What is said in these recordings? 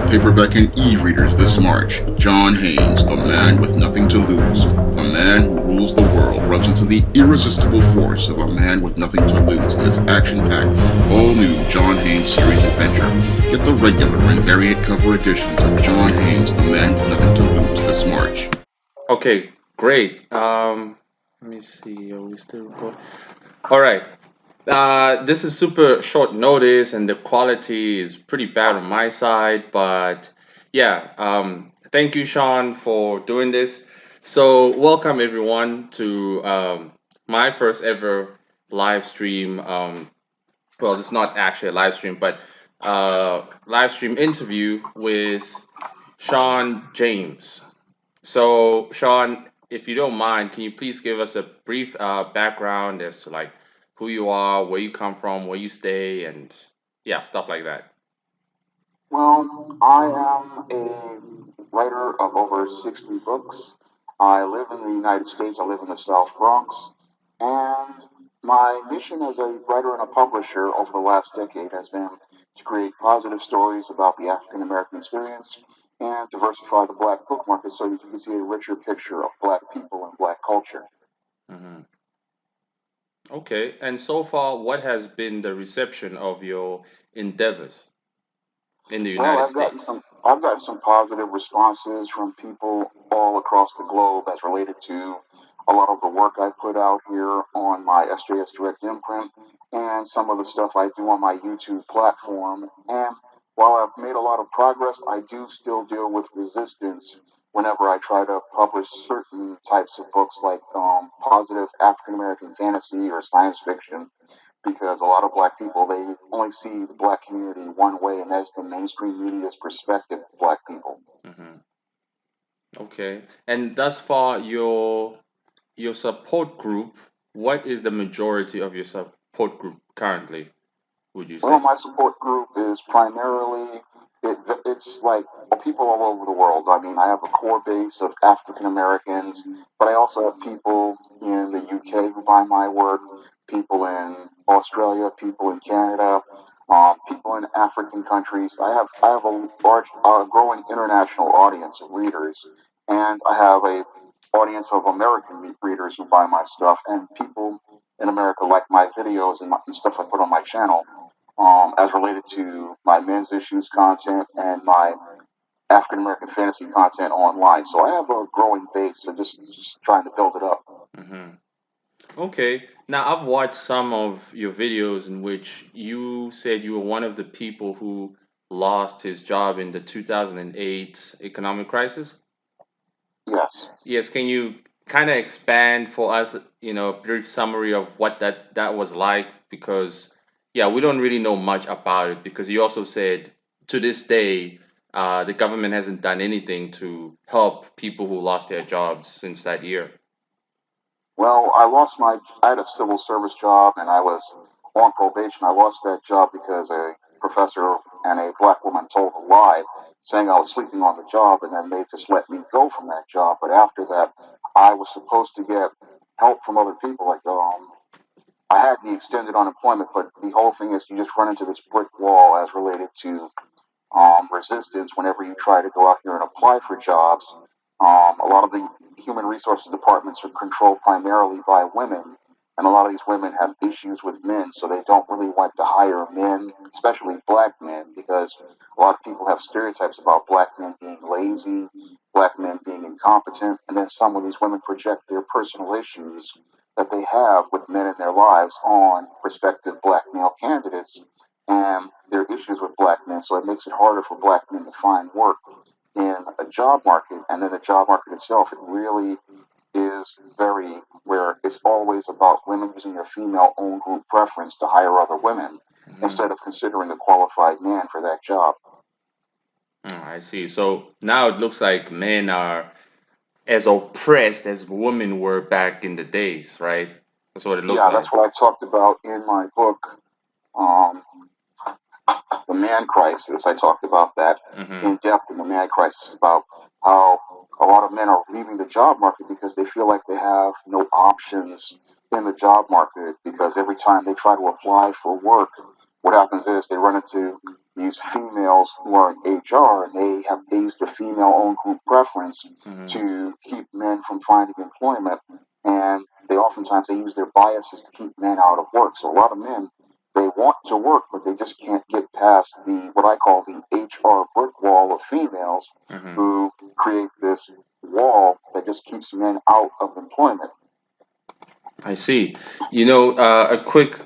paperback and e-readers this March. John Haynes, the man with nothing to lose. The man who rules the world runs into the irresistible force of a man with nothing to lose in this action-packed, all-new John Haynes series adventure. Get the regular and variant cover editions of John Haynes, the man with nothing to lose this March. Okay, great. Let me see. Are we still recording? All right. This is super short notice, and the quality is pretty bad on my side. But yeah, thank you, Sean, for doing this. So, welcome everyone to my first ever live stream. Well, it's not actually a live stream, but live stream interview with Sean James. So, Sean, if you don't mind, can you please give us a brief background as to like who you are, where you come from, where you stay, and yeah, stuff like that. Well, I am a writer of over 60 books. I live in the United States. I live in the South Bronx. And my mission as a writer and a publisher over the last decade has been to create positive stories about the African American experience and diversify the black book market so that you can see a richer picture of black people and black culture. Hmm. Okay, and so far, what has been the reception of your endeavors in the Well, United States? I've gotten some positive responses from people all across the globe as related to a lot of the work I put out here on my SJS Direct imprint and some of the stuff I do on my YouTube platform. And while I've made a lot of progress, I do still deal with resistance whenever I try to publish certain types of books like positive African American fantasy or science fiction because a lot of black people they only see the black community one way, and that's the mainstream media's perspective of black people. Hmm. Okay, and thus far, your support group, what is the majority of your support group currently, would you Well, say? my support group is primarily it's like people all over the world. I mean, I have a core base of African Americans, but I also have people in the UK who buy my work, people in Australia, people in Canada, people in African countries. I have a large, growing international audience of readers, and I have a audience of American readers who buy my stuff, and people in America like my videos and stuff I put on my channel as related to my men's issues content and my African American fantasy content online. So I have a growing base, so just trying to build it up. Hmm. Okay. Now, I've watched some of your videos in which you said you were one of the people who lost his job in the 2008 economic crisis. Yes. Yes, can you kind of expand for us, a brief summary of what that was like? Because yeah, we don't really know much about it because you also said to this day, the government hasn't done anything to help people who lost their jobs since that year. Well, I had a civil service job and I was on probation. I lost that job because a professor and a black woman told a lie saying I was sleeping on the job and then they just let me go from that job. But after that, I was supposed to get help from other people. Like, I had the extended unemployment, but the whole thing is you just run into this brick wall as related to resistance whenever you try to go out here and apply for jobs. A lot of the human resources departments are controlled primarily by women, and a lot of these women have issues with men, so they don't really want to hire men, especially black men, because a lot of people have stereotypes about black men being lazy, black men being incompetent, and then some of these women project their personal issues that they have with men in their lives on prospective black male candidates and their issues with black men. So it makes it harder for black men to find work in a job market. And then the job market itself, it really is very where it's always about women using their female own group preference to hire other women Hmm. instead of considering a qualified man for that job. I see. So now it looks like men are as oppressed as women were back in the days, right? That's what it looks Yeah, like. that's what I talked about in my book, um, The Man Crisis. I talked about that Hmm. in depth in The Man Crisis about how a lot of men are leaving the job market because they feel like they have no options in the job market because every time they try to apply for work, what happens is they run into these females who are in HR, and they use their female-owned group preference Hmm. to keep men from finding employment, and they use their biases to keep men out of work. So a lot of men, they want to work, but they just can't get past the what I call the HR brick wall of females Hmm. who create this wall that just keeps men out of employment. I see. You know, a quick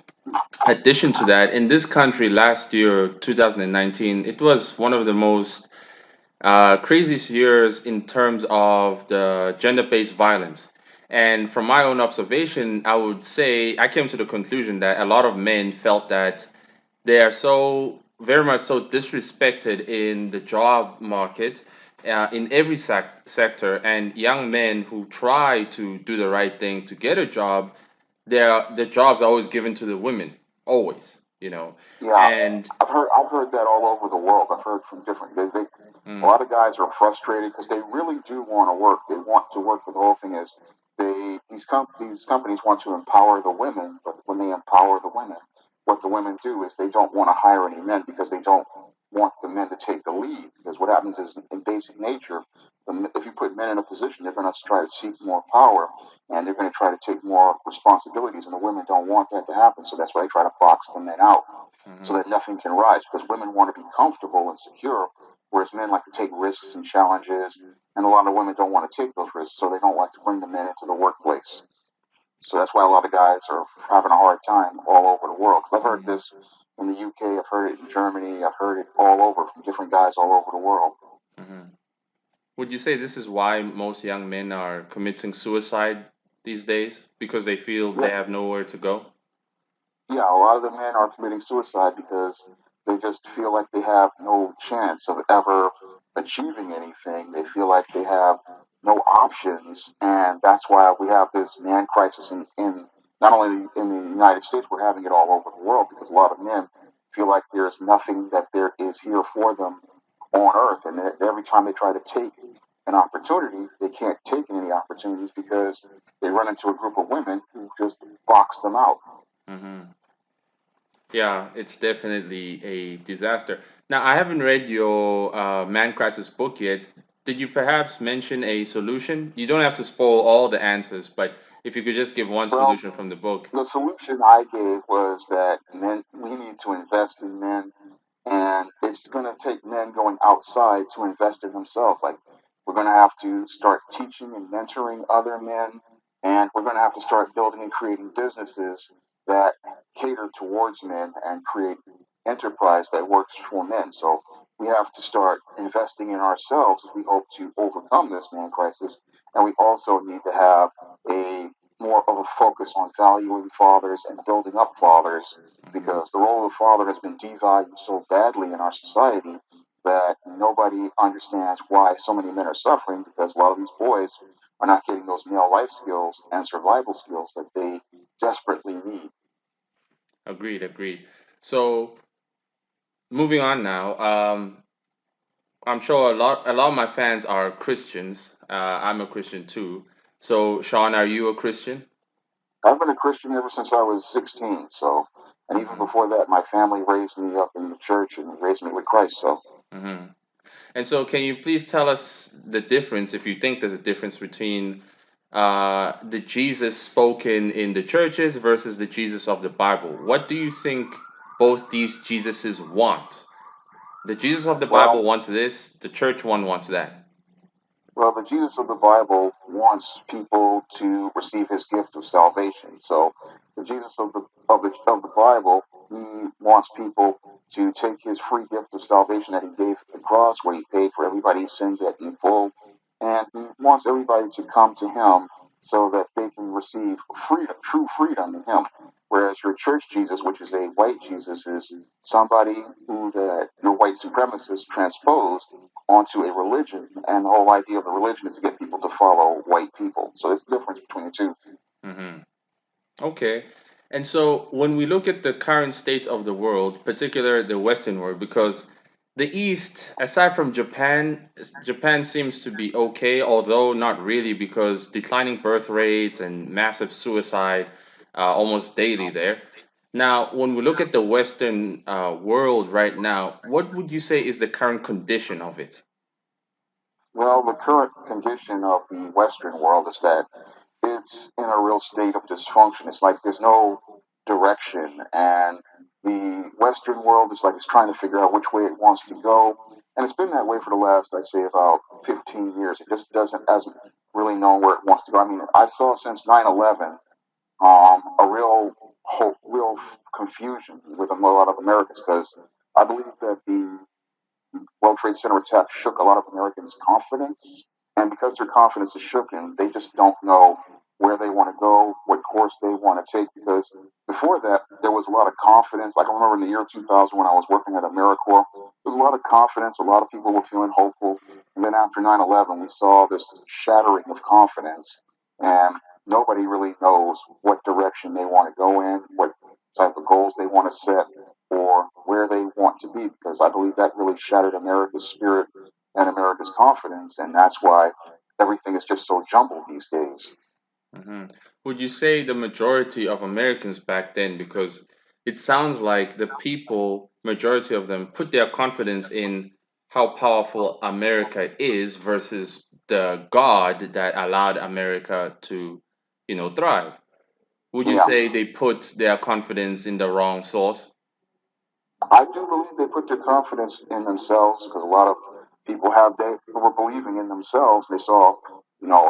addition to that, in this country last year, 2019, it was one of the most craziest years in terms of the gender-based violence. And from my own observation, I would say I came to the conclusion that a lot of men felt that they are so very much so disrespected in the job market, in every sector, and young men who try to do the right thing to get a job, their jobs are always given to the women, always, you know. Yeah, And I've heard that all over the world. I've heard from different. A mm, lot of guys are frustrated because they really do want to work. They want to work, but the whole thing is these companies want to empower the women, but when they empower the women, what the women do is they don't want to hire any men because they don't want the men to take the lead. Because what happens is, in basic nature, if you put men in a position, they're going to try to seek more power and they're going to try to take more responsibilities, and the women don't want that to happen. So that's why they try to box the men out so mhm. that nothing can rise. Because women want to be comfortable and secure, whereas men like to take risks and challenges, and a lot of women don't want to take those risks, so they don't like to bring the men into the workplace. So that's why a lot of guys are having a hard time all over the world. Because I've heard Mhm. this in the UK, I've heard it in Germany, I've heard it all over from different guys all over the world. Mhm. Would you say this is why most young men are committing suicide these days? Because they feel Yeah, they have nowhere to go? yeah, a lot of the men are committing suicide because they just feel like they have no chance of ever achieving anything. They feel like they have no options, and that's why we have this man crisis in not only in the United States, we're having it all over the world because a lot of men feel like there's nothing that there is here for them on earth, and every time they try to take an opportunity, they can't take any opportunities because they run into a group of women who just box them out. Hmm. Yeah, it's definitely a disaster. Now, I haven't read your Man Crisis book yet. Did you perhaps mention a solution? You don't have to spoil all the answers, but if you could just give one Well, solution from the book. the solution I gave was that men we need to invest in men, and it's going to take men going outside to invest in themselves. Like we're going to have to start teaching and mentoring other men, and we're going to have to start building and creating businesses that cater towards men and create enterprise that works for men. So we have to start investing in ourselves if we hope to overcome this man crisis, and we also need to have a more of a focus on valuing fathers and building up fathers Hmm. because the role of the father has been devalued so badly in our society that nobody understands why so many men are suffering because a lot of these boys are not getting those male life skills and survival skills that they desperately need. Agreed, agreed. So, moving on now. I'm sure a lot of my fans are Christians. I'm a Christian too. So, Sean, are you a Christian? I've been a Christian ever since I was 16, so, and even Hmm. before that, my family raised me up in the church and raised me with Christ, so. Hmm. And so, can you please tell us the difference, if you think there's a difference between the Jesus spoken in the churches versus the Jesus of the Bible? What do you think both these Jesuses want? The Jesus of the Well, Bible wants this, the church one wants that. Well, the Jesus of the Bible wants people to receive his gift of salvation. So the Jesus of the Bible, he wants people to take his free gift of salvation that he gave at the cross, where he paid for everybody's sins in full, and he wants everybody to come to him so that they can receive freedom, true freedom in him. Whereas your church Jesus, which is a white Jesus, is somebody who your white supremacists transposed onto a religion, and the whole idea of the religion is to get people to follow white people. So there's a difference between the two. Hmm. Okay. And so when we look at the current state of the world, particularly the Western world, because the East, aside from Japan, Japan seems to be okay, although not really, because declining birth rates and massive suicide almost daily there. Now, when we look at the Western world right now, what would you say is the current condition of it? Well, the current condition of the Western world is that it's in a real state of dysfunction. It's like there's no direction, and the Western world is like it's trying to figure out which way it wants to go. And it's been that way for the last, I'd say, about 15 years. It just hasn't really known where it wants to go. I mean, I saw since 9/11 a real confusion with a lot of Americans because I believe that the World Trade Center attack shook a lot of Americans' confidence. And because their confidence is shooken, they just don't know where they want to go, what course they want to take. Because before that, there was a lot of confidence. Like I remember in the year 2000 when I was working at AmeriCorps, there was a lot of confidence. A lot of people were feeling hopeful. And then after 9/11, we saw this shattering of confidence. And nobody really knows what direction they want to go in, what type of goals they want to set, or where they want to be, because I believe that really shattered America's spirit and America's confidence, and that's why everything is just so jumbled these days. hmm Would you say the majority of Americans back then, because it sounds like the people, majority of them, put their confidence in how powerful America is versus the God that allowed America to, thrive? Would you Yeah, say they put their confidence in the wrong source? I do believe they put their confidence in themselves because a lot of people they were believing in themselves. They saw,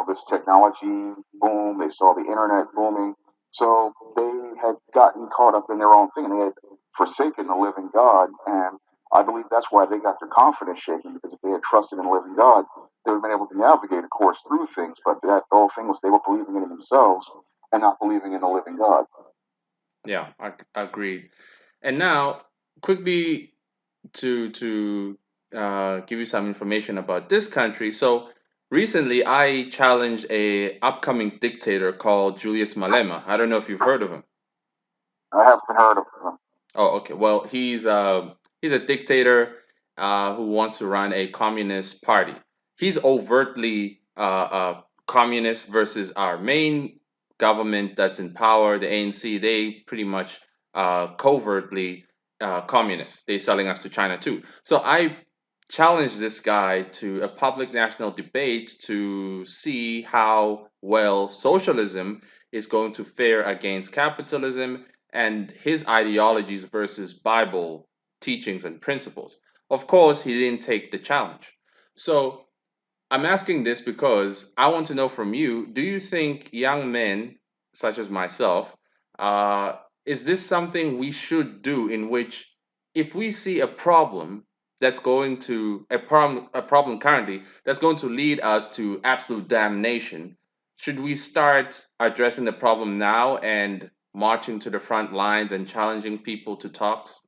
this technology boom. They saw the internet booming. So they had gotten caught up in their own thing and they had forsaken the living God. And I believe that's why they got their confidence shaken because if they had trusted in the living God, they would have been able to navigate a course through things. But that whole thing was they were believing in themselves and not believing in the living God. Yeah, I agreed. And now, quickly to give you some information about this country. So recently, I challenged a upcoming dictator called Julius Malema. I don't know if you've heard of him. I haven't heard of them. Oh, okay. Well, he's a dictator who wants to run a communist party. He's overtly communist versus our main government that's in power, the ANC. They pretty much covertly communist. They're selling us to China too. So I challenged this guy to a public national debate to see how well socialism is going to fare against capitalism and his ideologies versus Bible teachings and principles. Of course, he didn't take the challenge. So I'm asking this because I want to know from you, do you think young men, such as myself, uh, is this something we should do in which if we see a problem that's going to a problem currently that's going to lead us to absolute damnation, should we start addressing the problem now and marching to the front lines and challenging people to talks?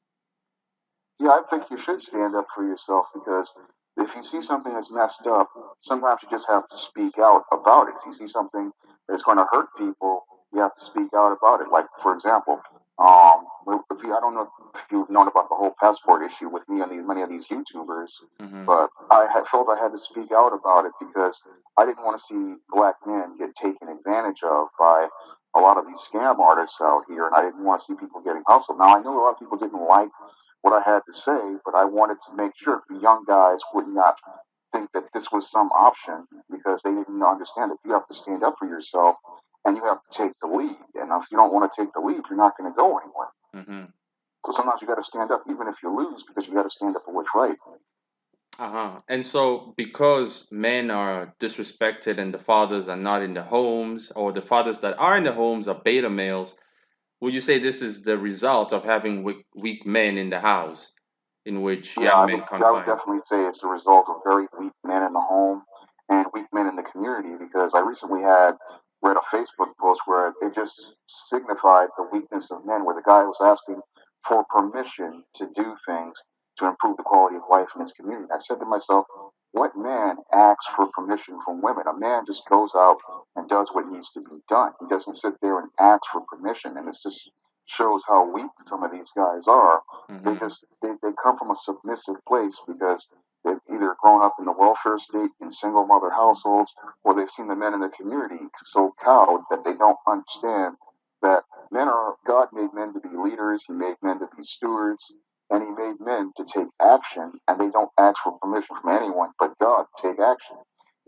Yeah, I think you should stand up for yourself because if you see something that's messed up, sometimes you just have to speak out about it. If you see something that's going to hurt people, you have to speak out about it. Like, for example, I don't know if you've known about the whole passport issue with me and many of these YouTubers, Hmm. but felt I had to speak out about it because I didn't want to see black men get taken advantage of by a lot of these scam artists out here, and I didn't want to see people getting hustled. Now, I know a lot of people didn't like what I had to say, but I wanted to make sure the young guys would not think that this was some option because they didn't understand that you have to stand up for yourself and you have to take the lead. And if you don't want to take the lead, you're not going to go anywhere. Hmm. So sometimes you got to stand up, even if you lose, because you got to stand up for what's right. Uh-huh. And so, because men are disrespected and the fathers are not in the homes, or the fathers that are in the homes are beta males, would you say this is the result of having weak men in the house in which Yeah, young men can't I would find? definitely say it's a result of very weak men in the home and weak men in the community because I recently had read a Facebook post where it just signified the weakness of men, where the guy was asking for permission to do things to improve the quality of life in his community. I said to myself, what man asks for permission from women? A man just goes out and does what needs to be done. He doesn't sit there and ask for permission. And it just shows how weak some of these guys are. Hmm. They come from a submissive place because they've either grown up in the welfare state in single mother households or they've seen the men in the community so cowed that they don't understand that God made men to be leaders, He made men to be stewards, and He made men to take action, and they don't ask for permission from anyone but God to take action.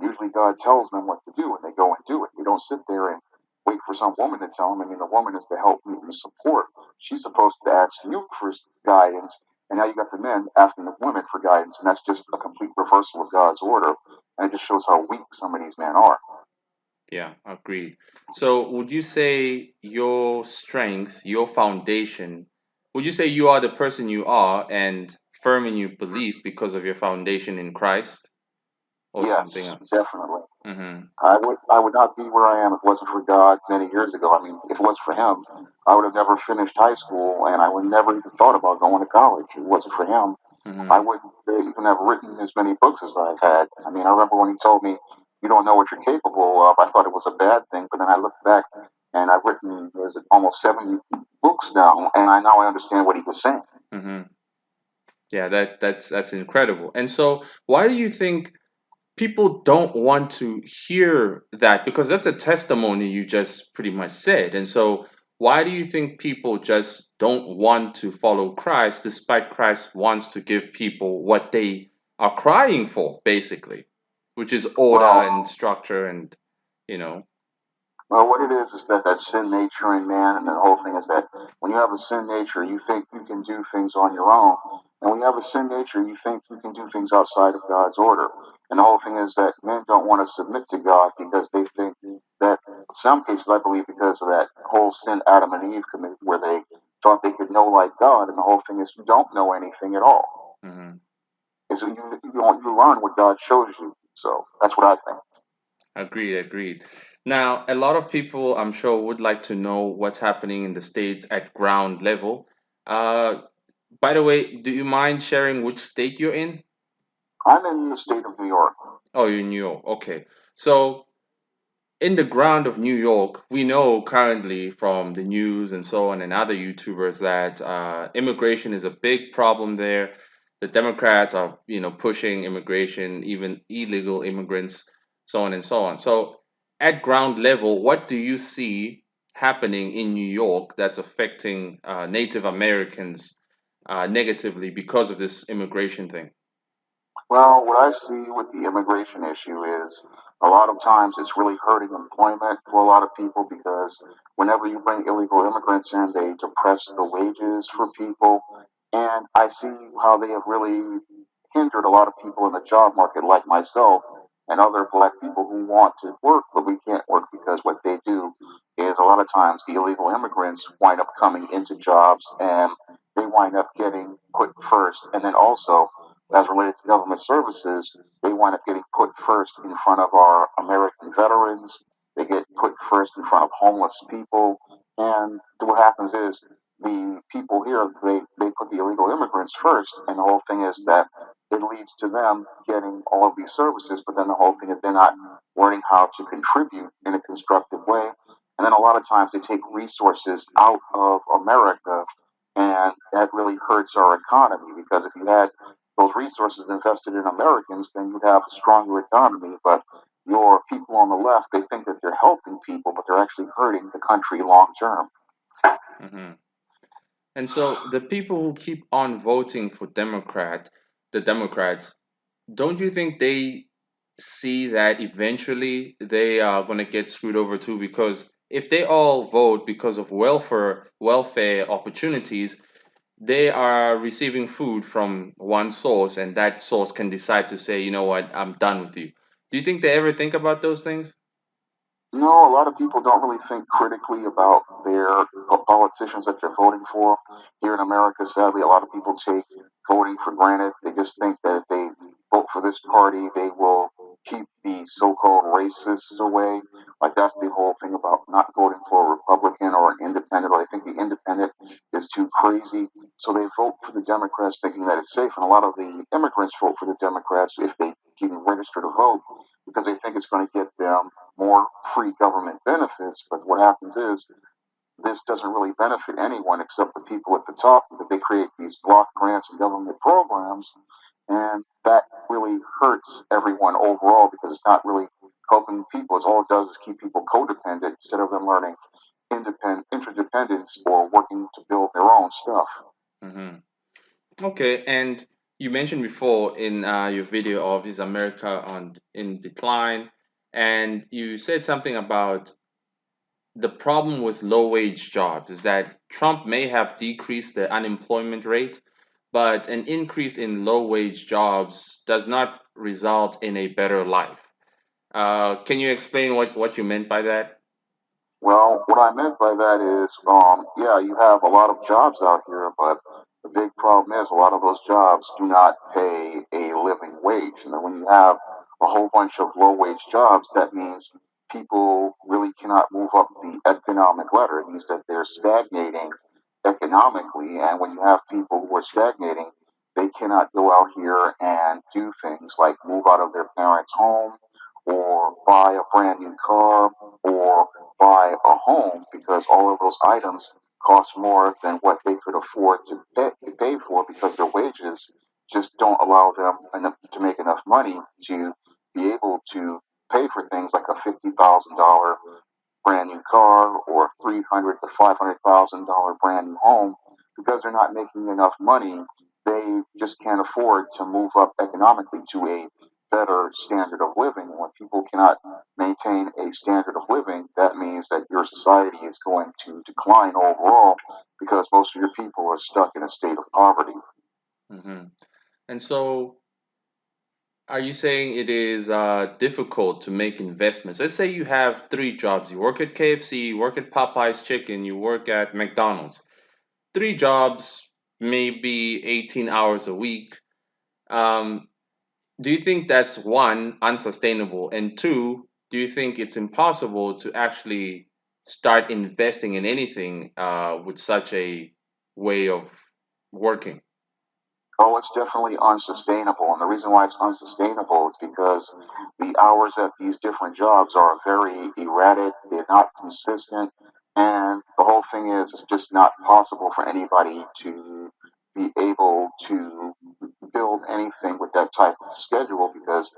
Usually God tells them what to do, and they go and do it. They don't sit there and wait for some woman to tell them. I mean, the woman is the help and the support. She's supposed to ask you for guidance, and now you got the men asking the women for guidance, and that's just a complete reversal of God's order, and it just shows how weak some of these men are. Yeah, agreed. So, would you say your strength, your foundation, would you say you are the person you are and firm in your belief because of your foundation in Christ or Yes, something else? definitely. Mm-hmm. I would not be where I am if it wasn't for God many years ago. I mean, if it wasn't for Him, I would have never finished high school, and I would never even thought about going to college. If it wasn't for Him, I Mm-hmm. wouldn't even have written as many books as I've had. I mean, I remember when He told me, "You don't know what you're capable of." I thought it was a bad thing, but then I looked back, and I've written was it almost 70 books now, and I now I understand what He was saying. Mm-hmm. Yeah, that's incredible. And so, why do you think people don't want to hear that? Because that's a testimony you just pretty much said. And so, why do you think people just don't want to follow Christ despite Christ wants to give people what they are crying for, basically, which is order Well, and structure and, you know. Well, what it is that sin nature in man, and the whole thing is that when you have a sin nature, you think you can do things on your own, and when you have a sin nature, you think you can do things outside of God's order. And the whole thing is that men don't want to submit to God because they think that, in some cases, I believe, because of that whole sin Adam and Eve committed, where they thought they could know like God, and the whole thing is you don't know anything at all. Mhm. Is you learn what God shows you. So that's what I think. Agreed, agreed. Now, a lot of people, I'm sure, would like to know what's happening in the States at ground level. Uh, by the way, do you mind sharing which state you're in? I'm in the state of New York. Oh, you're in New York. Okay. So, in the ground of New York, we know currently from the news and so on and other YouTubers that immigration is a big problem there. The Democrats are, pushing immigration, even illegal immigrants, so on and so on. So, at ground level, what do you see happening in New York that's affecting Native Americans negatively because of this immigration thing? Well, what I see with the immigration issue is a lot of times it's really hurting employment for a lot of people because whenever you bring illegal immigrants in, they depress the wages for people. And I see how they have really hindered a lot of people in the job market, like myself and other black people who want to work, but we can't work because what they do is a lot of times the illegal immigrants wind up coming into jobs and they wind up getting put first. And then also, as related to government services, they wind up getting put first in front of our American veterans. They get put first in front of homeless people. And what happens is the people here, they put the illegal immigrants first. And the whole thing is that it leads to them getting all of these services. But then the whole thing is they're not learning how to contribute in a constructive way. And then a lot of times they take resources out of America, and that really hurts our economy because if you had those resources invested in Americans, then you'd have a stronger economy. But your people on the left, they think that they're helping people, but they're actually hurting the country long term. Hmm. And so the people who keep on voting for the Democrats, don't you think they see that eventually they are going to get screwed over too? Because if they all vote because of welfare opportunities, they are receiving food from one source, and that source can decide to say, you know what, I'm done with you. Do you think they ever think about those things? No, a lot of people don't really think critically about their politicians that they're voting for. Here in America, sadly, a lot of people take voting for granted. They just think that if they vote for this party, they will keep the so-called racists away. Like that's the whole thing about not voting for a Republican or an independent. Or they think the independent is too crazy, so they vote for the Democrats, thinking that it's safe. And a lot of the immigrants vote for the Democrats if they can register to vote because they think it's going to get them more free government benefits. But what happens is this doesn't really benefit anyone except the people at the top because they create these block grants and government programs. And that really hurts everyone overall because it's not really helping people. It's all it does is keep people codependent instead of them learning interdependence or working to build their own stuff. Hmm. Okay, and you mentioned before in your video of is America on in decline, and you said something about the problem with low wage jobs is that Trump may have decreased the unemployment rate, but an increase in low wage jobs does not result in a better life. Can you explain what you meant by that? Well, what I meant by that is, yeah, you have a lot of jobs out here, but the big problem is a lot of those jobs do not pay a living wage. And then when you have a whole bunch of low wage jobs, that means people really cannot move up the economic ladder. It means that they're stagnating economically. And when you have people who are stagnating, they cannot go out here and do things like move out of their parents' home or buy a brand new car or buy a home because all of those items cost more than what they could afford to pay for because their wages just don't allow them enough to make enough money to be able to pay for things like a $50,000 brand new car or $300,000 to $500,000 brand new home because they're not making enough money. They just can't afford to move up economically to a better standard of living. When people cannot maintain a standard of living, that means that your society is going to decline overall because most of your people are stuck in a state of poverty. Hmm. And so, are you saying it is difficult to make investments? Let's say you have three jobs. You work at KFC, you work at Popeye's Chicken, you work at McDonald's. Three jobs, maybe 18 hours a week. Um, do you think that's one, unsustainable? And two, do you think it's impossible to actually start investing in anything with such a way of working? Oh, it's definitely unsustainable. And the reason why it's unsustainable is because the hours at these different jobs are very erratic, they're not consistent, and the whole thing is it's just not possible for anybody to be able to build anything with that type of schedule because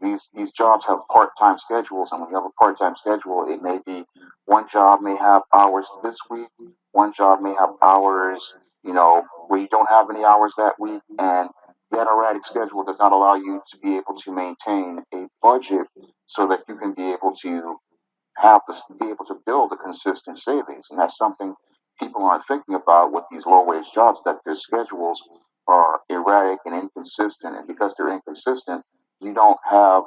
these jobs have part-time schedules, and when you have a part-time schedule, it may be one job may have hours this week, one job may have hours, where you don't have any hours that week, and that erratic schedule does not allow you to be able to maintain a budget so that you can be able to be able to build a consistent savings, and that's something people aren't thinking about with these low wage jobs. That their schedules are erratic and inconsistent, and because they're inconsistent, you don't have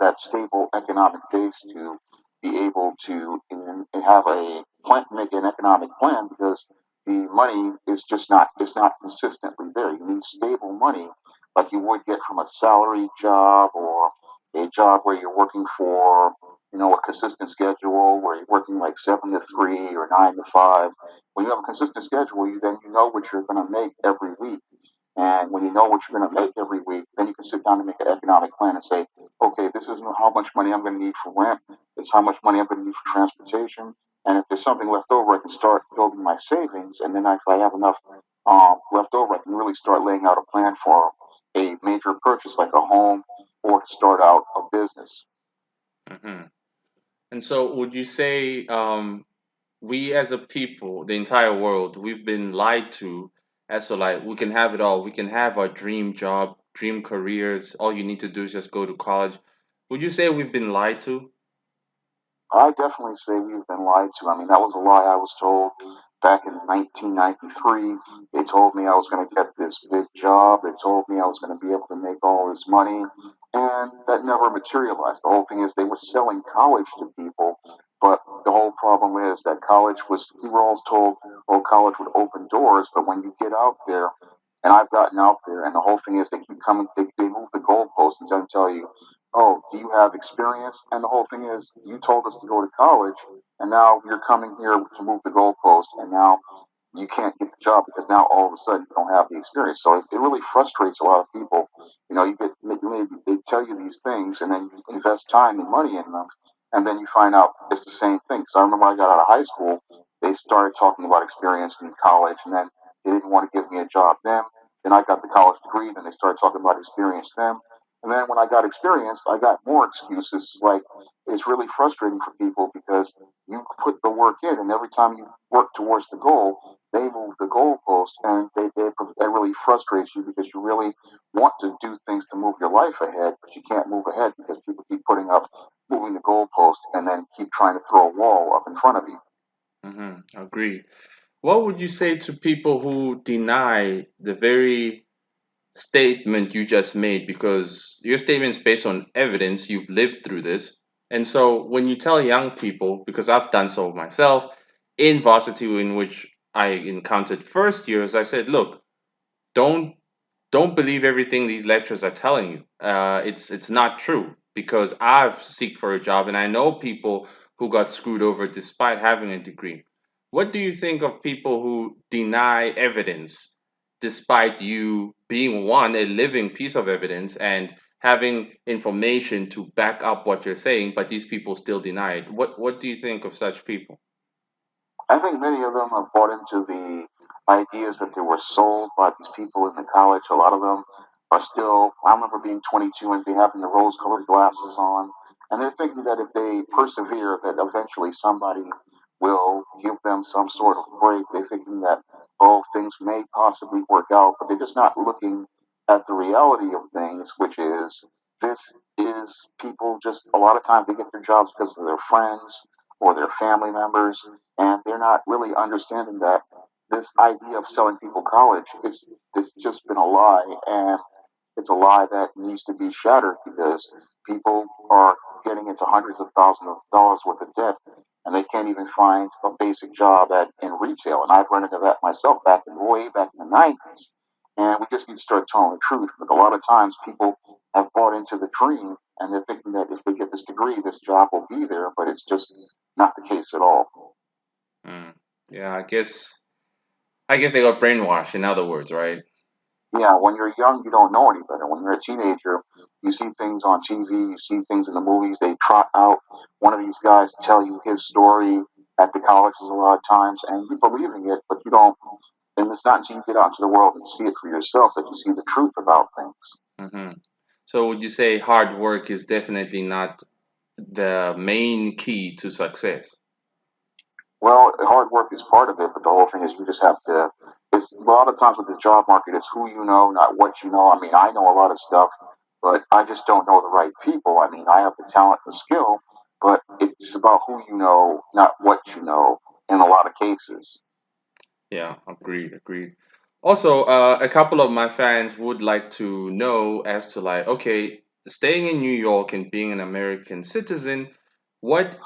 that stable economic base to be able to and have a plan, make an economic plan because the money is just not it's not consistently there. You need stable money like you would get from a salary job or a job where you're working for a consistent schedule where you're working like 7 to 3 or 9 to 5. When you have a consistent schedule, you know what you're going to make every week. And when you know what you're going to make every week, then you can sit down and make an economic plan and say, okay, this is how much money I'm going to need for rent. This is how much money I'm going to need for transportation. And if there's something left over, I can start building my savings. And then if I have enough left over, I can really start laying out a plan for a major purchase like a home or to start out a business. Hmm. And so, would you say we as a people, the entire world, we've been lied to as so like we can have it all. We can have our dream job, dream careers. All you need to do is just go to college. Would you say we've been lied to? I definitely say we've been lied to. I mean, that was a lie I was told back in 1993. They told me I was going to get this big job. They told me I was going to be able to make all this money. And that never materialized. The whole thing is they were selling college to people. But the whole problem is that we were always told, oh, college would open doors. But when you get out there, and I've gotten out there, and the whole thing is they keep coming, they move the goalposts and then tell you, oh, do you have experience? And the whole thing is, you told us to go to college, and now you're coming here to move the goalpost, and now you can't get the job because now all of a sudden you don't have the experience. So it really frustrates a lot of people. You get maybe they tell you these things, and then you invest time and money in them, and then you find out it's the same thing. Because I remember I got out of high school, they started talking about experience in college, and then they didn't want to give me a job then. Then I got the college degree, then they started talking about experience then. And then when I got experience, I got more excuses. Like, it's really frustrating for people because you put the work in, and every time you work towards the goal, they move the goalpost, and that really frustrates you because you really want to do things to move your life ahead, but you can't move ahead because people keep putting up moving the goalpost and then keep trying to throw a wall up in front of you. Agree. What would you say to people who deny the very statement you just made? Because your statement is based on evidence, you've lived through this. And so when you tell young people, because I've done so myself in varsity, in which I encountered first years, I said, look, don't don't believe everything these lecturers are telling you. It's not true, because I've seeked for a job and I know people who got screwed over despite having a degree. What do you think of people who deny evidence despite you being one, a living piece of evidence, and having information to back up what you're saying, but these people still deny it? What do you think of such people? I think many of them have bought into the ideas that they were sold by these people in the college. A lot of them are still, I remember being 22 and be having the rose colored glasses on. And they're thinking that if they persevere, that eventually somebody will give them some sort of break. They're thinking that, oh, things may possibly work out, but they're just not looking at the reality of things, which is this is people just, a lot of times they get their jobs because of their friends or their family members, and they're not really understanding that this idea of selling people college is it's just been a lie, and it's a lie that needs to be shattered because people are getting into hundreds of thousands of dollars worth of debt, and they can't even find a basic job at in retail. And I've run into that myself way back in the '90s. And we just need to start telling the truth. But a lot of times people have bought into the dream and they're thinking that if they get this degree, this job will be there, but it's just not the case at all. Mm. Yeah, I guess they got brainwashed, in other words, right? Yeah, when you're young, you don't know any better. When you're a teenager, you see things on TV, you see things in the movies. They trot out one of these guys to tell you his story at the colleges a lot of times, and you're believing it, but you don't. And it's not until you get out into the world and see it for yourself that you see the truth about things. hmm So would you say hard work is definitely not the main key to success? Well, hard work is part of it, but the whole thing is you just have to. It's a lot of times with this job market, it's who you know, not what you know. I mean, I know a lot of stuff, but I just don't know the right people. I mean, I have the talent and skill, but it's about who you know, not what you know. In a lot of cases. Yeah, agreed, agreed. Also, a couple of my fans would like to know as to like, okay, staying in New York and being an American citizen, what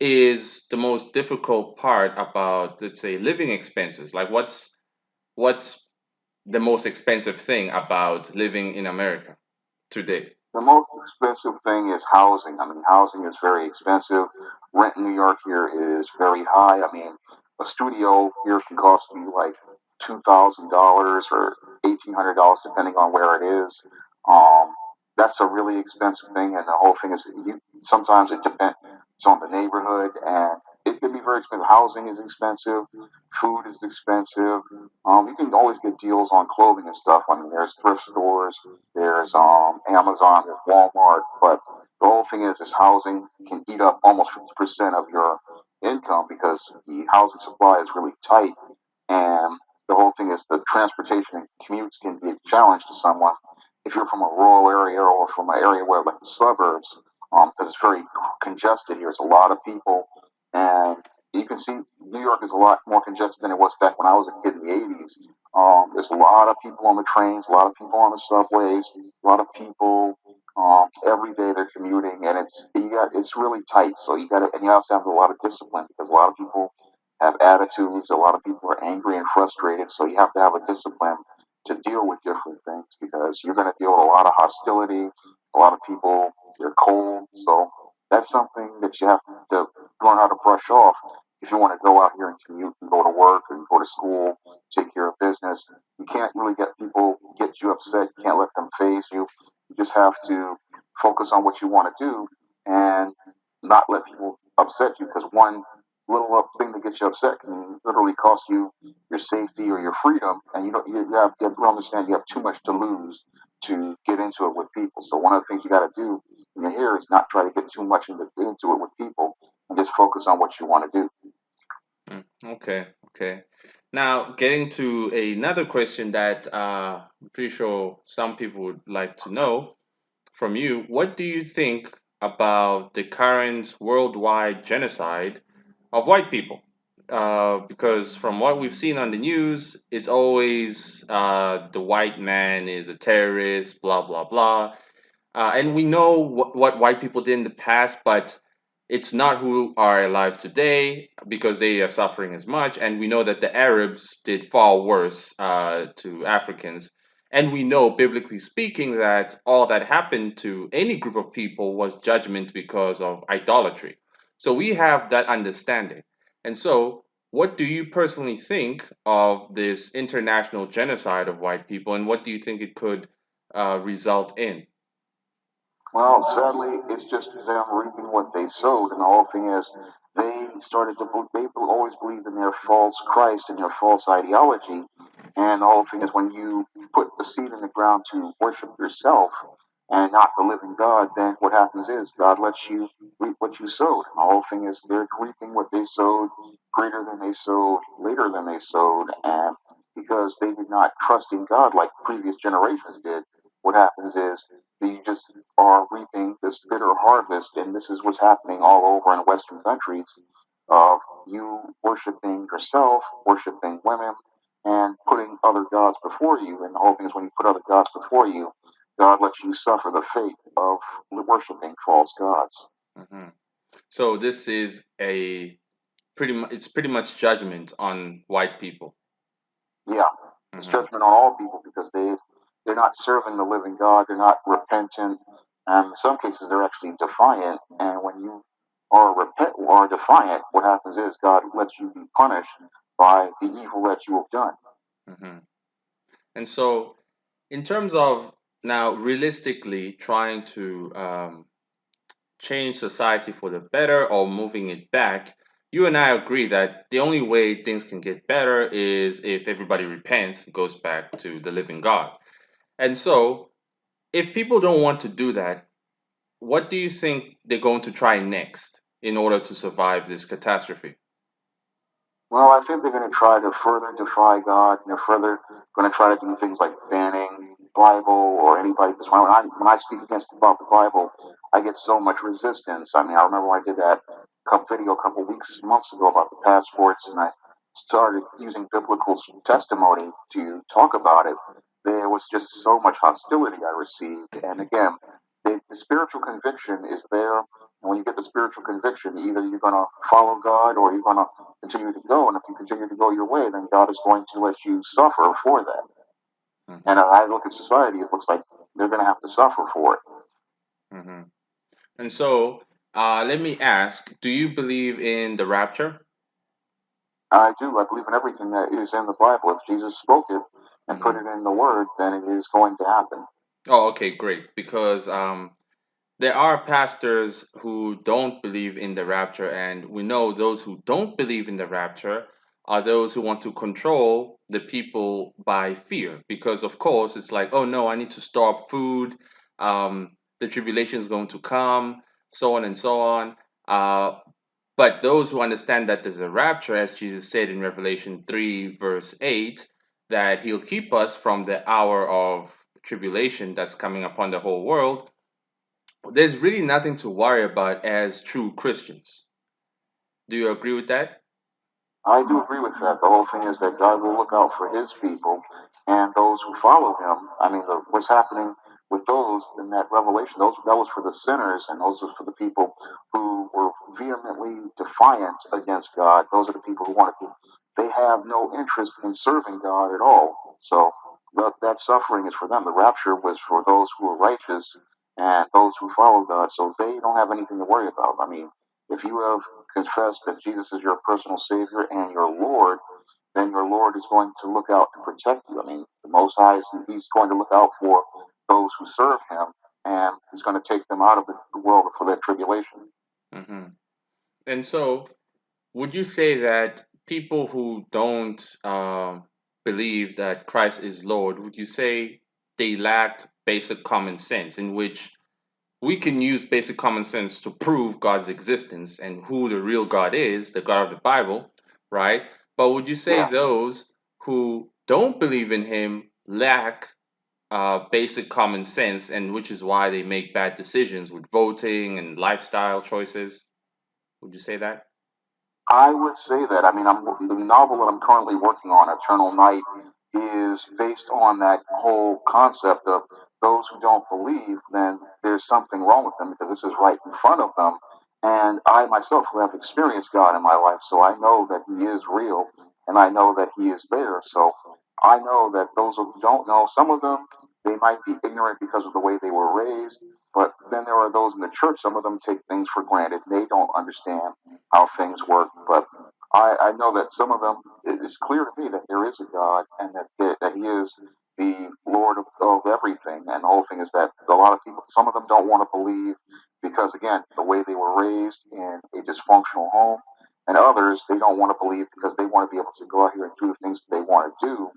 is the most difficult part about, let's say, living expenses? Like, what's the most expensive thing about living in America today? The most expensive thing is housing. I mean, housing is very expensive. Rent in New York here is very high. I mean, a studio here can cost you like $2,000 or $1,800 depending on where it is. Um, that's a really expensive thing, and the whole thing is you. Sometimes it depends on the neighborhood, and it can be very expensive. Housing is expensive. Food is expensive. You can always get deals on clothing and stuff. I mean, there's thrift stores, there's Amazon, there's Walmart, but the whole thing is housing can eat up almost 50% of your income because the housing supply is really tight, and the whole thing is the transportation and commutes can be a challenge to someone if you're from a rural area or from an area where like the suburbs, because it's very congested here. It's a lot of people, and you can see New York is a lot more congested than it was back when I was a kid in the '80s. There's a lot of people on the trains, a lot of people on the subways, a lot of people every day they're commuting, and it's really tight. So you got to, and you also have a lot of discipline because a lot of people have attitudes. A lot of people are angry and frustrated. So you have to have a discipline to deal with different things because you're going to deal with a lot of hostility. A lot of people they're cold. So that's something that you have to learn how to brush off if you want to go out here and commute and go to work and go to school, take care of business. You can't really get people get you upset. You can't let them phase you. You just have to focus on what you want to do and not let people upset you because one little thing that gets you upset can literally cost you your safety or your freedom, and you don't you have to understand you have too much to lose to get into it with people. So one of the things you got to do when you're here is not try to get too much into it with people and just focus on what you want to do. Okay, okay. Now, getting to another question that I'm pretty sure some people would like to know from you, what do you think about the current worldwide genocide of white people? Because from what we've seen on the news, it's always the white man is a terrorist, blah, blah, blah. And we know what white people did in the past, but it's not who are alive today because they are suffering as much. And we know that the Arabs did far worse to Africans. And we know, biblically speaking, that all that happened to any group of people was judgment because of idolatry. So we have that understanding. And so, what do you personally think of this international genocide of white people, and what do you think it could result in? Well, sadly, it's just them reaping what they sowed, and the whole thing is they started to they always believed in their false Christ and their false ideology, and the whole thing is when you put the seed in the ground to worship yourself and not the living God, then what happens is God lets you reap what you sowed. And the whole thing is they're reaping what they sowed, greater than they sowed, later than they sowed, and because they did not trust in God like previous generations did, what happens is you just are reaping this bitter harvest, and this is what's happening all over in Western countries of you worshiping yourself, worshiping women, and putting other gods before you. And the whole thing is when you put other gods before you, God lets you suffer the fate of worshiping false gods. Mhm. So this is a it's pretty much judgment on white people. Yeah, it's Hmm. judgment on all people because they're not serving the living God. They're not repentant, and in some cases they're actually defiant. And when you are repent or defiant, what happens is God lets you be punished by the evil that you have done. Hmm. And so, in terms of now realistically trying to change society for the better or moving it back, you and I agree that the only way things can get better is if everybody repents, goes back to the living God. And so, if people don't want to do that, what do you think they're going to try next in order to survive this catastrophe? Well, I think they're going to try to further defy God, and they're further going to try to do things like banning Bible or anybody. Because when I speak against about the Bible, I get so much resistance. I mean, I remember when I did that video a couple weeks, months ago about the passports, and I started using biblical testimony to talk about it. There was just so much hostility I received, and again, the spiritual conviction is there. And when you get the spiritual conviction, either you're going to follow God or you're going to continue to go. And if you continue to go your way, then God is going to let you suffer for that. And Hmm. I look at society, it looks like they're going to have to suffer for it. Hmm. And so, let me ask, do you believe in the rapture? I do. I believe in everything that is in the Bible. If Jesus spoke it and put Hmm. it in the Word, then it is going to happen. Oh, okay, great. Because there are pastors who don't believe in the rapture, and we know those who don't believe in the rapture are those who want to control the people by fear. Because, of course, it's like, oh no, I need to store up food, the tribulation is going to come, so on and so on. But those who understand that there's a rapture, as Jesus said in Revelation 3, verse 8, that he'll keep us from the hour of tribulation that's coming upon the whole world, there's really nothing to worry about as true Christians. Do you agree with that? I do agree with that. The whole thing is that God will look out for His people and those who follow Him. I mean, what's happening with those in that revelation, those that was for the sinners, and those was for the people who were vehemently defiant against God. Those are the people who wanted to. They have no interest in serving God at all. So that suffering is for them. The rapture was for those who are righteous and those who follow God. So they don't have anything to worry about. I mean, if you have confessed that Jesus is your personal Savior and your Lord, then your Lord is going to look out to protect you. I mean, the Most High is He's going to look out for those who serve Him, and He's going to take them out of the world for that tribulation. Hmm. And so, would you say that people who don't believe that Christ is Lord, would you say they lack basic common sense, in which we can use basic common sense to prove God's existence and who the real God is, the God of the Bible, right? But would you say Yeah. those who don't believe in Him lack basic common sense, and which is why they make bad decisions with voting and lifestyle choices? Would you say that? I would say that. I mean, the novel that I'm currently working on, Eternal Night, is based on that whole concept of those who don't believe, then there's something wrong with them because this is right in front of them. And I myself who have experienced God in my life, so I know that He is real and I know that He is there. So I know that those who don't know, some of them, they might be ignorant because of the way they were raised. But then there are those in the church, some of them take things for granted. They don't understand how things work. But I know that some of them, it is clear to me that there is a God and that He is the Lord of everything. And the whole thing is that a lot of people, some of them don't want to believe because, again, the way they were raised in a dysfunctional home. And others, they don't want to believe because they want to be able to go out here and do the things that they want to do.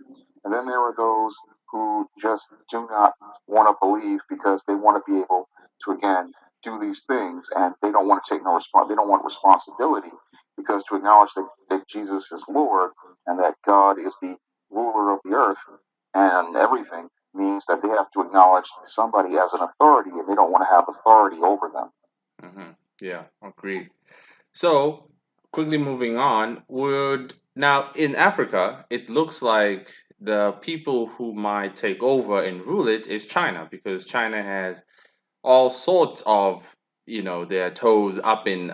And then there are those who just do not want to believe because they want to be able to, again, do these things and they don't want to take no response. They don't want responsibility because to acknowledge that Jesus is Lord and that God is the ruler of the earth and everything means that they have to acknowledge somebody as an authority and they don't want to have authority over them. Yeah, agreed. So, quickly moving on, would now in Africa, it looks like the people who might take over and rule it is China, because China has all sorts of, their toes up in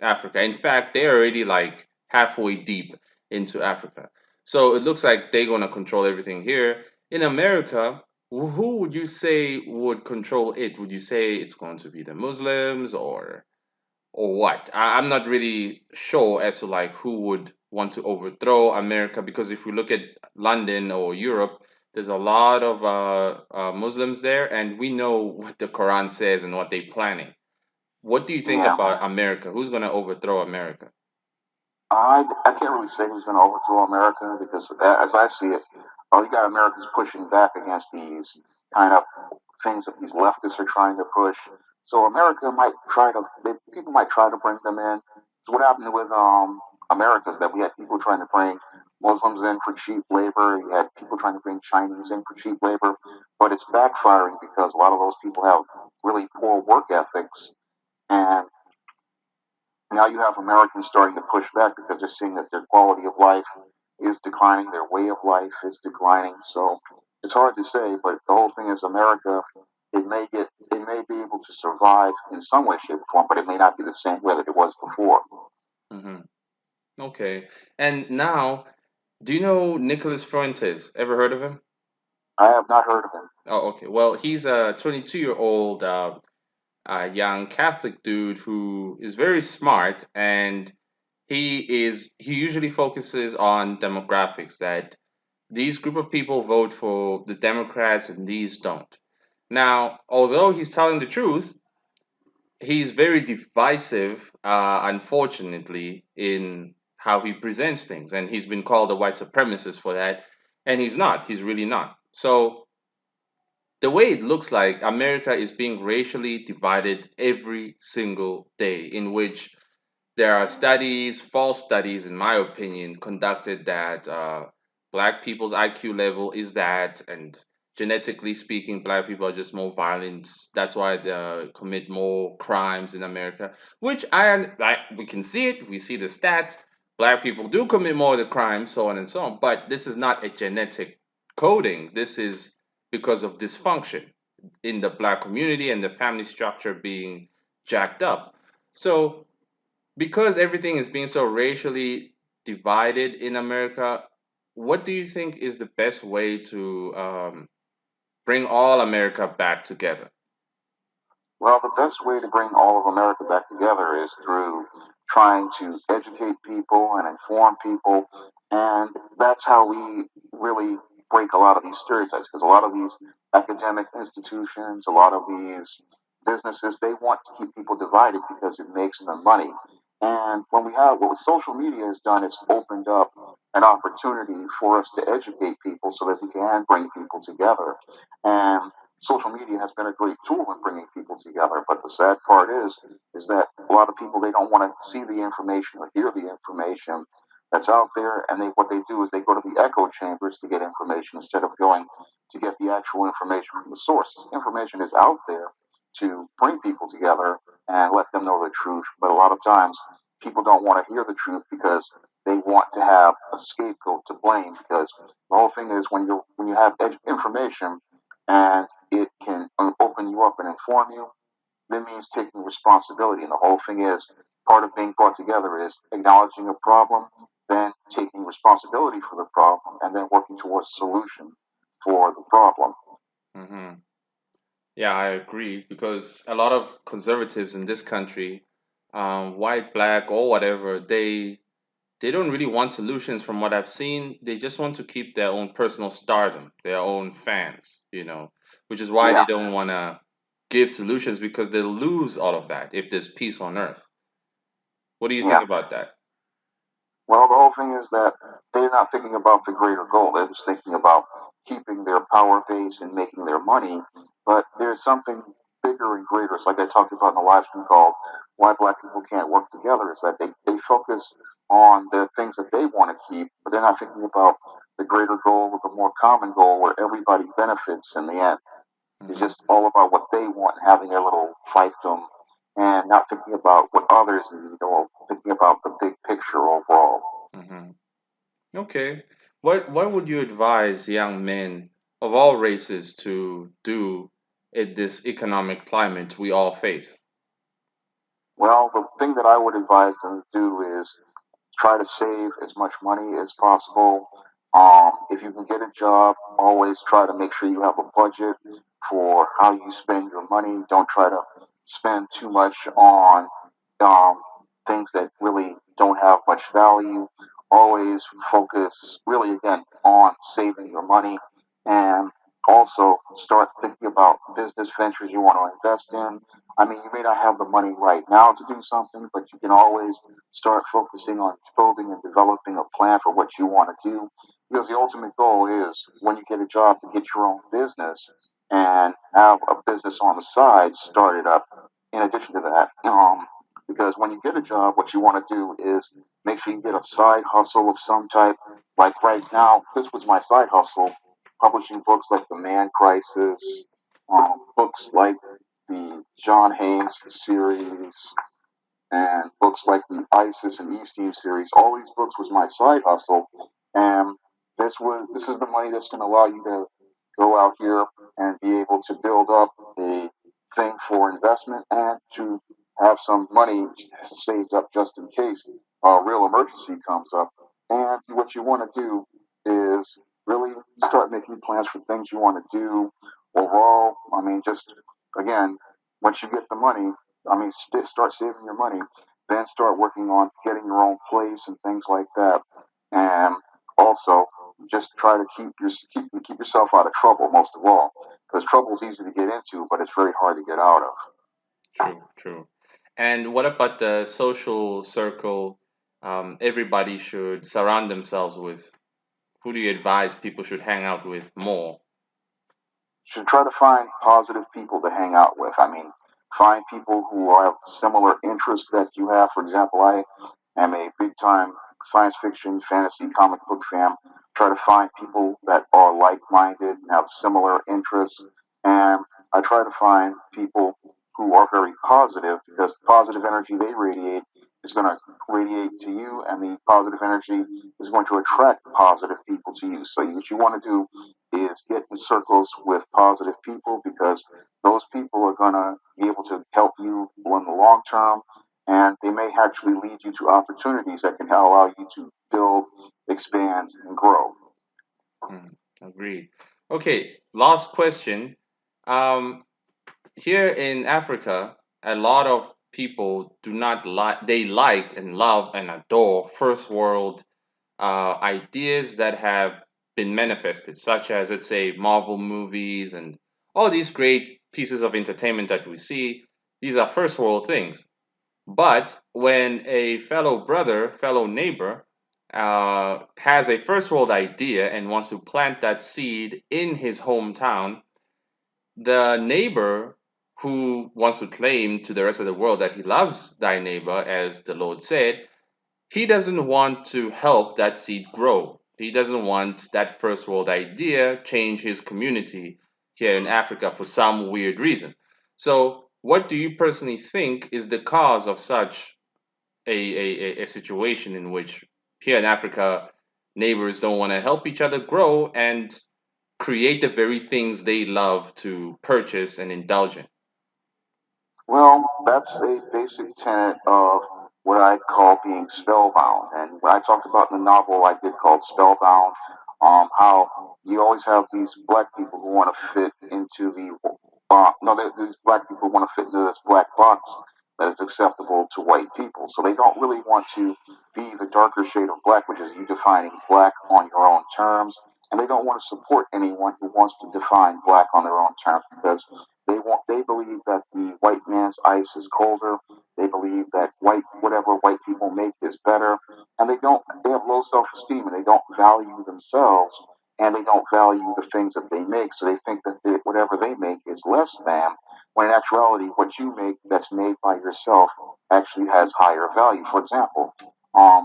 Africa. In fact, they're already like halfway deep into Africa. So it looks like they're going to control everything here. In America, who would you say would control it? Would you say it's going to be the Muslims or what? I'm not really sure as to like who would want to overthrow America, because if we look at London or Europe, there's a lot of Muslims there, and we know what the Quran says and what they're planning. What do you think Yeah. about America? Who's going to overthrow America? I can't really say who's going to overthrow America because, as I see it, you got Americans pushing back against these kind of things that these leftists are trying to push. So America might try to, people might try to bring them in. So what happened with America is that we had people trying to bring Muslims in for cheap labor. You had people trying to bring Chinese in for cheap labor, but it's backfiring because a lot of those people have really poor work ethics and now you have Americans starting to push back because they're seeing that their quality of life is declining, their way of life is declining. So it's hard to say, but the whole thing is America. It may be able to survive in some way, shape, or form, but it may not be the same way that it was before. Hmm. Okay. And now, do you know Nicholas Fuentes? Ever heard of him? I have not heard of him. Oh, okay. Well, he's a 22-year-old young Catholic dude who is very smart, and he usually focuses on demographics, that these group of people vote for the Democrats and these don't. Now, although he's telling the truth, he's very divisive, unfortunately, in how he presents things, and he's been called a white supremacist for that, and he's not. He's really not. So the way it looks like, America is being racially divided every single day, in which there are studies, false studies, in my opinion, conducted that black people's IQ level is that, and genetically speaking, black people are just more violent. That's why they commit more crimes in America, which like, we can see it, we see the stats. Black people do commit more of the crimes, so on and so on. But this is not a genetic coding. This is because of dysfunction in the black community and the family structure being jacked up. So because everything is being so racially divided in America, what do you think is the best way to bring all America back together? Well, the best way to bring all of America back together is through trying to educate people and inform people. And that's how we really break a lot of these stereotypes because a lot of these academic institutions, a lot of these businesses, they want to keep people divided because it makes them money. And when we have what social media has done is opened up an opportunity for us to educate people so that we can bring people together. And social media has been a great tool in bringing people together. But the sad part is that a lot of people, they don't want to see the information or hear the information that's out there, and what they do is they go to the echo chambers to get information instead of going to get the actual information from the source. Information is out there to bring people together and let them know the truth, but a lot of times people don't want to hear the truth because they want to have a scapegoat to blame. Because the whole thing is, when you have information and it can open you up and inform you, that means taking responsibility. And the whole thing is, part of being brought together is acknowledging a problem, then taking responsibility for the problem, and then working towards a solution for the problem. Hmm. Yeah, I agree because a lot of conservatives in this country, white, black, or whatever, they don't really want solutions from what I've seen. They just want to keep their own personal stardom, their own fans, which is why they Yeah, don't want to give solutions because they'll lose all of that if there's peace on earth. What do you yeah. think about that? Well, the whole thing is that they're not thinking about the greater goal. They're just thinking about keeping their power base and making their money. But there's something bigger and greater. It's like I talked about in the live stream called Why Black People Can't Work Together, is that they focus on the things that they want to keep, but they're not thinking about the greater goal or the more common goal where everybody benefits in the end. It's Hmm. just all about what they want and having their little fiefdom and not thinking about what others need or thinking about the big picture overall. Hmm. Okay. What would you advise young men of all races to do in this economic climate we all face? Well, the thing that I would advise them to do is try to save as much money as possible. If you can get a job, always try to make sure you have a budget for how you spend your money. Don't try to spend too much on um, things that really don't have much value. Always focus, really, again, on saving your money, and also start thinking about business ventures you want to invest in. I mean, you may not have the money right now to do something, but you can always start focusing on building and developing a plan for what you want to do. Because the ultimate goal is, when you get a job, to get your own business and have a business on the side started up in addition to that. Because when you get a job, what you want to do is make sure you get a side hustle of some type. Like right now, this was my side hustle, publishing books like The Man Crisis, books like the John Haynes series, and books like the ISIS and East series. All these books was my side hustle, and this is the money that's going to allow you to go out here and be able to build up a thing for investment and to have some money saved up just in case a real emergency comes up. And what you want to do is really start making plans for things you want to do overall. I mean, just again, once you get the money, I mean, start saving your money, then start working on getting your own place and things like that. And also, just try to keep yourself out of trouble most of all, because trouble is easy to get into, but it's very hard to get out of. True, true. And what about the social circle everybody should surround themselves with? Who do you advise people should hang out with more? Should try to find positive people to hang out with. I mean, find people who have similar interests that you have. For example, I am a big time science fiction, fantasy, comic book fan. Try to find people that are like minded and have similar interests. And I try to find people who are very positive, because the positive energy they radiate is going to radiate to you, and the positive energy is going to attract positive people to you. So, what you want to do is get in circles with positive people, because those people are going to be able to help you in the long term, and they may actually lead you to opportunities that can allow you to build, expand, and grow. Hmm, agreed. Okay, last question. Um, Here in Africa, a lot of people do not like, they like and love and adore first world ideas that have been manifested, such as, let's say, Marvel movies and all these great pieces of entertainment that we see. These are first world things. But when a fellow brother, fellow neighbor, has a first world idea and wants to plant that seed in his hometown, the neighbor who wants to claim to the rest of the world that he loves thy neighbor, as the Lord said, he doesn't want to help that seed grow. He doesn't want that first world idea change his community here in Africa for some weird reason. So, what do you personally think is the cause of such a situation in which here in Africa neighbors don't want to help each other grow and create the very things they love to purchase and indulge in? Well, that's a basic tenet of what I call being spellbound. And what I talked about in the novel I did called Spellbound, how you always have these black people who want to fit into the, no, these black people want to fit into this black box that is acceptable to white people. So they don't really want to be the darker shade of black, which is you defining black on your own terms. And they don't want to support anyone who wants to define black on their own terms because they believe that the white man's ice is colder. They believe that whatever white people make is better, and they have low self esteem and they don't value themselves and they don't value the things that they make. So they think that whatever they make is less than. When in actuality, what you make that's made by yourself actually has higher value. For example,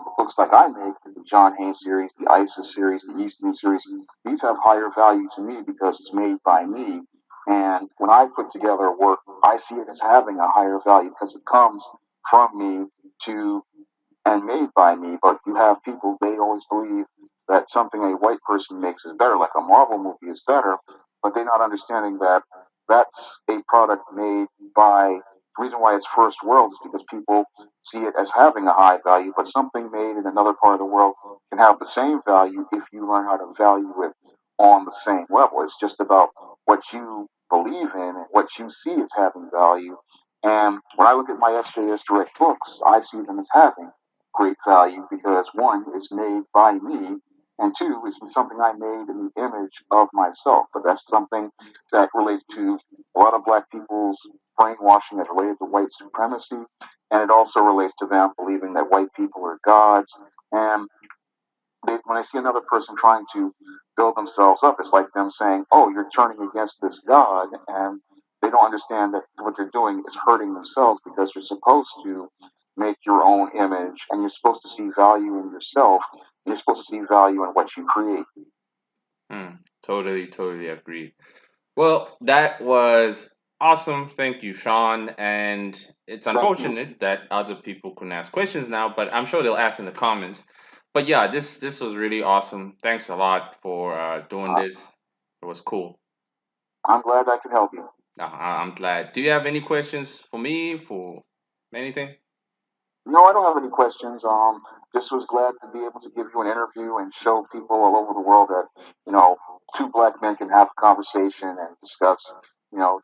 the books like I make, the John Haynes series, the ISIS series, the Eastern series, these have higher value to me because it's made by me, and when I put together work, I see it as having a higher value because it comes from me to and made by me. But you have people, they always believe that something a white person makes is better, like a Marvel movie is better, but they're not understanding that that's a product made by. The reason why it's first world is because people see it as having a high value, but something made in another part of the world can have the same value if you learn how to value it on the same level. It's just about what you believe in and what you see as having value. And when I look at my SJS Direct books, I see them as having great value because one, it's made by me, and two, it's something I made in the image of myself. But that's something that relates to a lot of black people's brainwashing that's related to white supremacy, and it also relates to them believing that white people are gods. And when I see another person trying to build themselves up, it's like them saying, "Oh, you're turning against this God," and they don't understand that what they're doing is hurting themselves because you're supposed to make your own image and you're supposed to see value in yourself. And you're supposed to see value in what you create. Hmm, totally agree. Well, that was awesome. Thank you, Sean. And it's Thank you. unfortunate that other people couldn't ask questions now, but I'm sure they'll ask in the comments. But yeah, this was really awesome. Thanks a lot for doing Uh, this. It was cool. I'm glad I could help you. I'm glad. Do you have any questions for me for anything? No, I don't have any questions. Just was glad to be able to give you an interview and show people all over the world that you know two black men can have a conversation and discuss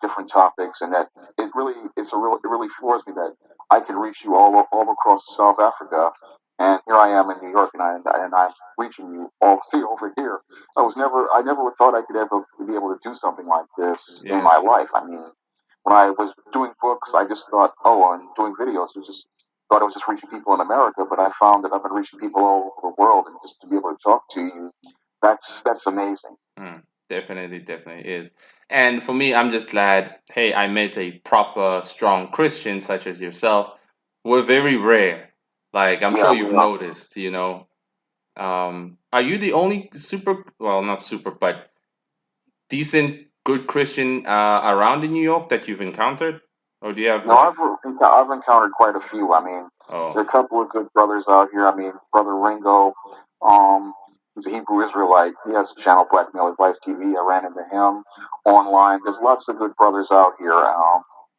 different topics, and that it really floors me that I can reach you all across South Africa, and here I am in New York, and I'm reaching you all the way over here. I never thought I could ever be able to do something like this in Yeah. my life. I mean, when I was doing books, I just thought, oh, and doing videos, it was just thought I was just reaching people in America, but I found that I've been reaching people all over the world, and just to be able to talk to you, that's amazing. Mm, definitely is. And for me, I'm just glad, hey, I met a proper, strong Christian such as yourself. We're very rare. Like, I'm Yeah, sure we you've are. noticed, you know. Are you the only super, well, not super, but decent, good Christian around in New York that you've encountered? Or do you have No, like, I've encountered quite a few. I mean, there are oh, a couple of good brothers out here. I mean, brother Ringo, um, he's a Hebrew Israelite. He has a channel, Black Male Advice TV. I ran into him online. There's lots of good brothers out here.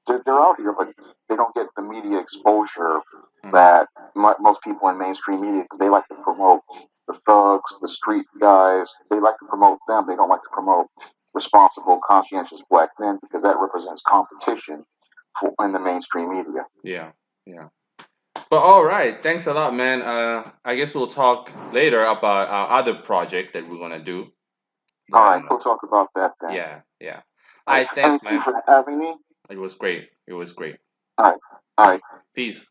They're out here, but they don't get the media exposure mhm, that most people in mainstream media, because they like to promote the thugs, the street guys. They like to promote them. They don't like to promote responsible, conscientious black men because that represents competition in the mainstream media. yeah, yeah. But all right, thanks a lot, man. I guess we'll talk later about our other project that we're gonna do. All right, Then, we'll talk about that then. yeah, yeah. All All right, right, thanks, thank you man. for having me. It was great. It was great. All right, all All right. right, peace.